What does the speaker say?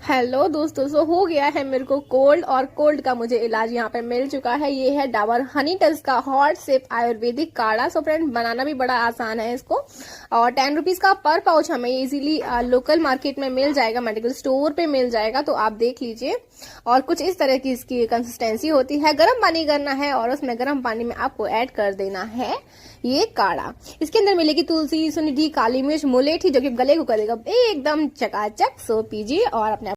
Hello दोस्तों, सो हो गया है मेरे को कोल्ड और कोल्ड का मुझे इलाज यहाँ पे मिल चुका है। ये है डाबर हनी टच का हॉट सिप आयुर्वेदिक काढ़ा। सो फ्रेंड, बनाना भी बड़ा आसान है इसको। और 10 रुपीज का पर पाउच हमें इजीली लोकल मार्केट में मिल जाएगा, मेडिकल स्टोर पे मिल जाएगा, तो आप देख लीजिए। और कुछ इस तरह की इसकी कंसिस्टेंसी होती है। गर्म पानी करना है और उसमें गर्म पानी में आपको ऐड कर देना है ये काढ़ा। इसके अंदर मिलेगी तुलसी, सुनिधि, काली मिर्च, मुलेठी, जो कि गले को करेगा एकदम चकाचक। सो पीजिए और अपने